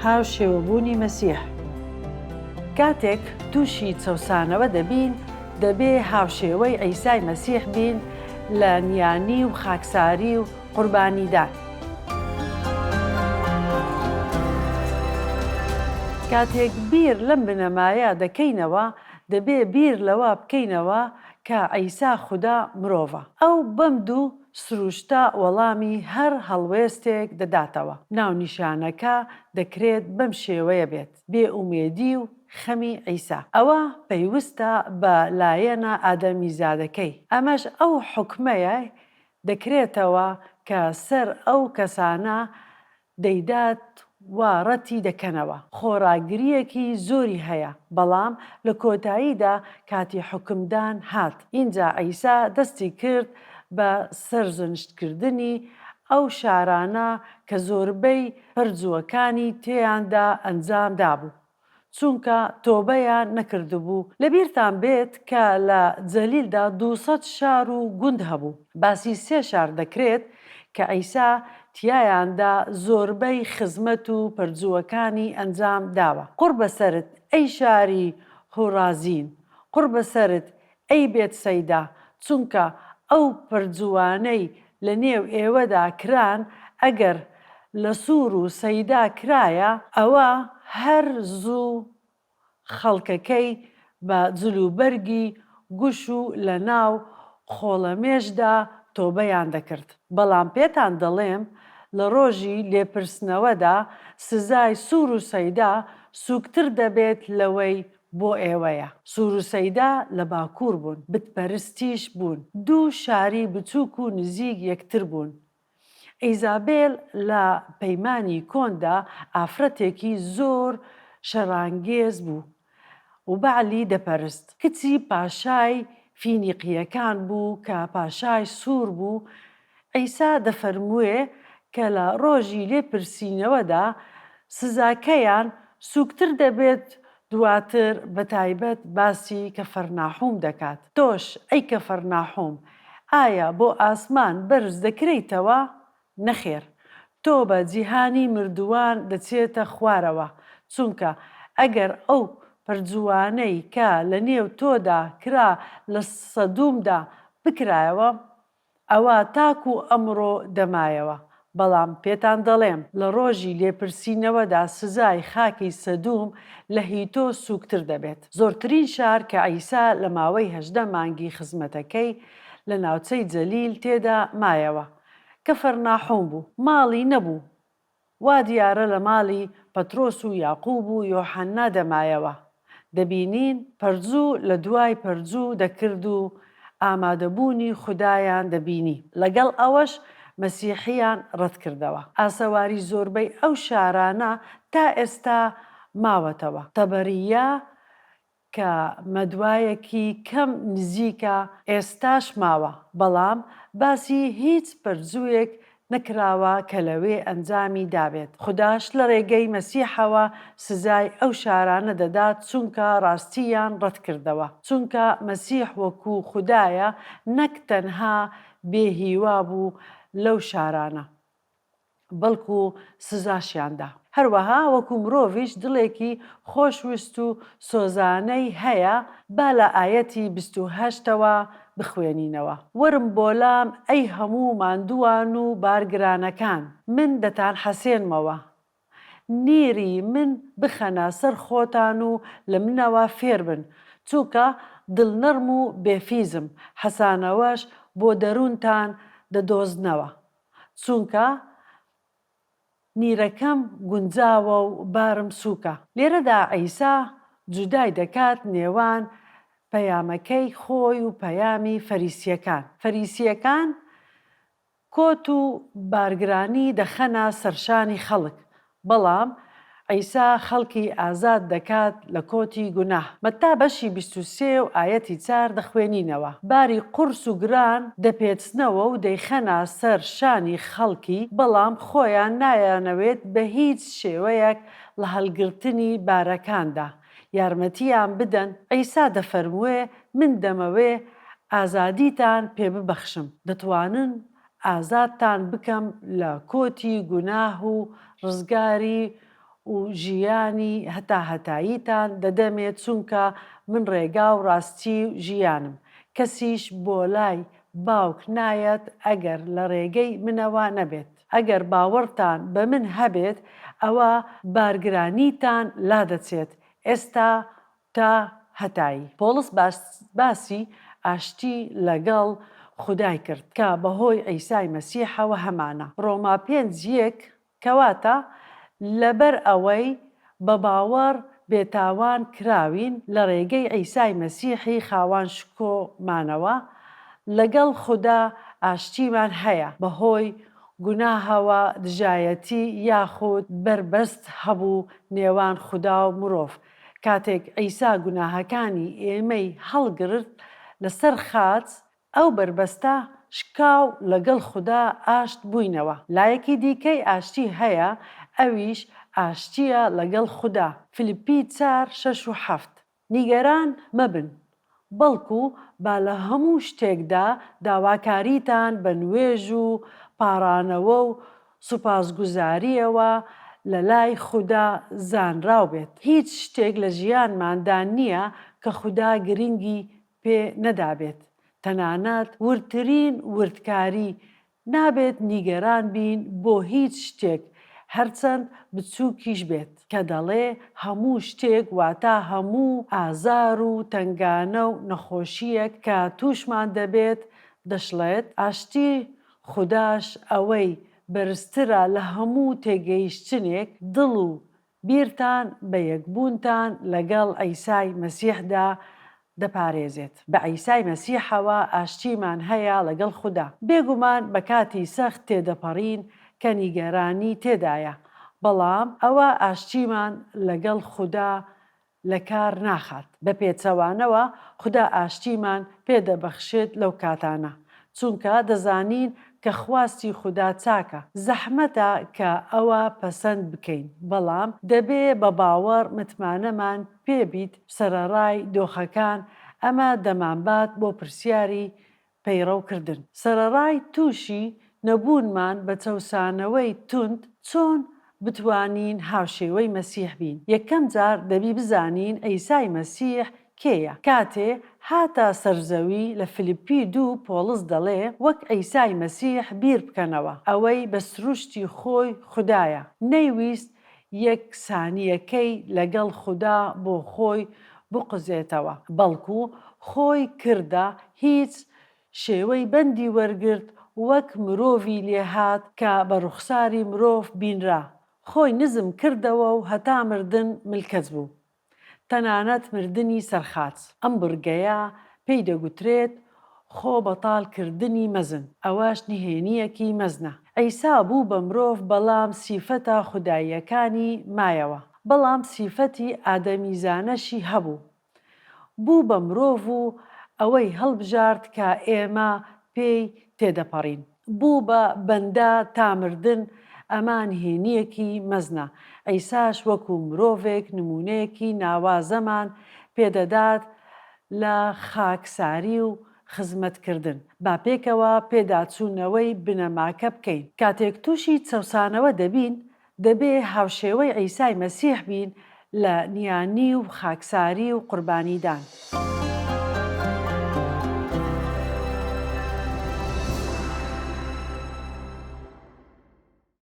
هاوشێوەبوونی مەسیح. کاتێک تووشی چەوسانەوە دەبین، دەبێ هاوشێوەی عیسای مەسیح بین لە نیانی و خاکساری و قوربانیدان. کاتێک بیر لەم بنەمایە دەکەینەوە، دەبێ بیر لەوە بکەینەوە کە عیسا خودا مرۆڤە. ئەو بەم دوو سروشتە وەڵامی هەر هەڵوێستێک دەداتەوە. ناونیشانەکە دەکرێت بەم شێوەیە بێت: بێئومێدی و خەمی عیسا. ئەوە پەیوەستە بە لایەنە ئادەمیزادەکەی. ئەمەش ئەو حوکمەیە دەکرێتەوە کە سەر ئەو کەسانە دەیدات وا ڕەتی دەکەنەوە. خۆراگریەکی زۆری هەیە، بەڵام لە کۆتاییدا کاتی حکمدان هات. اینجا عیسا دەستی کرد بە سەرزنشتکردنی ئەو شارانە کە زۆربەی پەرجووەکانی تێیاندا ئەنجام دابوو، چونکە تۆبەیان نەکردبوو. لەبیرتان بێت کە لە جەلیلدا 200 شار و گوند هەبوو. باسی 3 شار دەکرێت کە عیسا تیایاندا زۆربەی خزمەت و پەرجووەکانی ئەنجام داوە. قوڕ بەسەرت ئەی شاری هۆرازین، قوڕ بەسەرت ئەی بێت سەیدا، چونکە ئەو پەرجووانەی لە نێو ئێوەدا کران، ئەگەر لە سوور و سەیدا کرایە، ئەوە هەر زوو خەڵکەکەی بە جلوبەرگی گوش و لە ناو خۆڵەمێشدا تۆبەیان دەکرد. بەڵام پێتان دەڵێم لە ڕۆژی لێپرسنەوەدا سزای سوور و سەیدا سووکتر دەبێت لەوەی بۆ ئێوەیە. سوور و سەیدا لە باکوور بوون، بتپەرستیش بوون، دوو شاری بچووک و نزیک یەکتر بوون. ئیزابێل لە پەیمانی کۆندا ئافرەتێکی زۆر شەڕانگێز بوو و بەعلی دەپەرست. کچی پاشای فینیقیەکان بوو کە پاشای سوور بوو. عیسا دەفەرمووێ کە لە ڕۆژی لێپرسینەوەدا سزاکەیان سووکتر دەبێت. دواتر بەتایبەت باسی کەفەرناحوم دەکات. تۆش ئەی کەفەرناحوم، ئایا بۆ ئاسمان بەرز دەکرێیتەوە؟ نەخێر، تۆ بە جیهانی مردووان دەچێتە خوارەوە، چونکە ئەگەر ئەو پەرجووانەی کە لە نێو تۆدا کرا لە سەدومدا بکرایەوە، ئەوە تاکو ئەمڕۆ دەمایەوە. بەڵام پێتان دەڵێم لە ڕۆژی لێپرسینەوەدا سزای خاکی سەدوم لە هیتۆ سووکتر دەبێت. زۆرترین شار کە عیسا لە ماوەی 18 مانگی خزمەتەکەی لە ناوچەی جەلیل تێدا مایەوە. کەفەرناحوم بوو، ماڵی نەبوو. وا دیارە لە ماڵی پەترۆس و یاقوب و یۆحەنا دەمایەوە. دەبینین پەرجوو لە دوای پەرجوو دەکرد و ئامادەبوونی خودایان دەبینی. لەگەڵ ئەوەش مەسیحیان ڕەت کردەوە. ئاسەواری زۆربەی ئەو شارانە تا ئێستا ماوەتەوە. تەبەریە کە مەدوایەکی کەم نزیکە ئێستاش ماوە، بەڵام باسی هیچ پەرجوویەک نەکراوە کە لەوێ ئەنجامی دابێت. خوداش لە ڕێگەی مەسیحەوە سزای ئەو شارانە دەدات، چونکە ڕاستیان ڕەت کردەوە. چونکە مەسیح وەکو خودایە، نەک تەنها بێهیوا بوو لەو شارانە، بەڵکو سزاشیاندا. هەروەها وەکو مرۆڤیش دڵێکی خۆشویست و سۆزانەی هەیە. با لە ئایەتی 28ەوە بخوێنینەوە: وەرم بۆلام ئەی هەموو ماندووان و بارگرانەکان، من دەتان حەسێنمەوە. نیری من بخەنە سەر خۆتان و لە منەوە فێر بن، چونکە دڵنەرم و بێفیزم، حەسانەوەش بۆ دەروونتان دەدۆزنەوە. چونکە نیرەکەم گونجاوە و بارم سووکە. لێرەدا عیسا جودای دەکات نێوان پەیامەکەی خۆی و پەیامی فەریسیەکان. فەریسیەکان کۆت و بارگرانی دەخەنە سەرشانی خەڵک، بەڵام عیسا خەڵکی ئازاد دەکات لە کۆتی گوناه. مەتا بەشی 23 و ئایەتی 4 دەخوێنینەوە: باری قورس و گران دەپێچنەوە و دەیخەنە سەر شانی خەڵکی، بەڵام خۆیان نایانەوێت بە هیچ شێوەیەک لە هەڵگرتنی بارەکاندا یارمەتیان بدەن. عیسا دەفەرمووێ من دەمەوێ ئازادیتان پێ ببەخشم، دەتوانن ئازادتان بکەم لە کۆتی گوناه و ڕزگاری و ژیانی هەتا هەتاییتان دەدەمێت چونکە من ڕێگا و ڕاستی و ژیانم. کەسیش بۆ لای باوک نایەت ئەگەر لە ڕێگەی منەوە نەبێت. ئەگەر باوەڕتان بە من هەبێت ئەوە بارگرانیتان لا دەچێت ئێستا تا هەتایی. پۆڵس باسی ئاشتی لەگەڵ خودای کرد کە بەهۆی عیسای مەسیحەوە هەمانە. ڕۆما 5:1 کەواتە لەبەر ئەوەی بە باوەڕ بێتاوان کراوین لە ڕێگەی عیسای مەسیحی خاوان شکۆمانەوە لەگەڵ خوددا ئاشتیمان هەیە بەهۆی گوناهەوە دژایەتی یاخود بربەست هەبوو نێوان خوددا و مرۆڤ. کاتێک عیسا گوناهەکانی ئێمەی هەڵگرت لەسەر خاچ ئەو بربەستە شکاو لەگەڵ خوددا ئاشت بووینەوە. لایەکی دیکەی ئاشتی هەیە ئەویش ئاشتیە لەگەڵ خوددا. فیلیپی 4:6-7 نیگەران مەبن بەڵکو با لە هەموو شتێکدا داواکاریتان بە نوێژ و پاڕانەوە و سوپاسگوزاریەوە لە لای خوددا زانراو بێت. هیچ شتێک لە ژیانماندا نییە کە خوددا گرنگی پێ نەدابێت. تەنانەت ورترین وردکاری نابێت نیگەران بین بۆ هیچ شتێک هەرچەند بچووکیش بێت کە دەڵێ هەموو شتێک واتە هەموو ئازار و تنگانە و نەخۆشیەک کە تووشمان دەبێت دەشڵێت. ئاشتی خودداش ئەوەی بەرزترە لە هەموو تێگەیشتنێک دڵ و بیرتان بە یەکبوونتان لەگەڵ عیسای مەسیحدا دەپارێزێت. بە عیسای مەسیحەوە ئاشتیمان هەیە لەگەڵ خوددا. بێگومان بە کاتی سەخت تێدەپەڕین کە نیگەرانی تێدایە، بەڵام ئەوە ئاشتیمان لەگەڵ خوددا لە کار ناخات. بە پێچەوانەوە خوددا ئاشتیمان پێدەبەخشێت لەو کاتانە، چونکە دەزانین کە خواستی خوددا چاکە. زەحمەتە کە ئەوە پەسەند بکەین، بەڵام دەبێ بە باوەڕ متمانەمان پێبیت سەرەڕای دۆخەکان. ئەمە دەمانبات بۆ پرسیاری پەیڕەوکردن. سەرەڕای تووشی نەبوونمان بە چەوسانەوەی توند چۆن بتوانین هاوشێوەی مەسیح بین. یەکەم جار دەبی بزانین عیسای مەسیح کێیە. کاتێ هاتە سەرزەوی لە فیلیپی 2 پۆڵس دەڵێ وەک عیسای مەسیح بیر بکەنەوە. ئەوەی بە سروشتی خۆی خوددایە. نەیویست یەک سانیەکەی لەگەڵ خوددا بۆ خۆی بقزێتەوە، بەڵکو خۆی کردە هیچ شێوەی بەندی وەرگرت وەک مرۆڤی لێهات کە بە ڕوخساری مرۆڤ بینرا. خۆی نزم کردەوە و هەتا مردن ملکەت بوو، تەنانەت مردنی سەرخاچ. ئەم بورگەیە پێی دەگوترێت خۆ بەتاڵکردنی مەزن. ئەوەش نهێنیەکی مەزنە. عیسا بوو بە مرۆڤ بەڵام سیفەتە خوداییەکانی مایەوە، بەڵام سیفەتی ئادەمیزانەشی هەبوو. بوو بە مرۆڤ و ئەوەی هەڵبژارد کە ئێمە پێی تێدەپەڕین. بوو بە بەندە تا مردن. ئەمە نهێنیەکی مەزنە. عیساش وەکو مرۆڤێک نمونەیەکی ناوازەمان پێدەدات لە خاکساری و خزمەتکردن. با پێکەوە پێداچوونەوەی بنەماکە بکەین. کاتێک تووشی چەوسانەوە دەبین دەبێ هاوشێوەی عیسای مەسیح بین لە نیانی و خاکساری و قوربانیدان.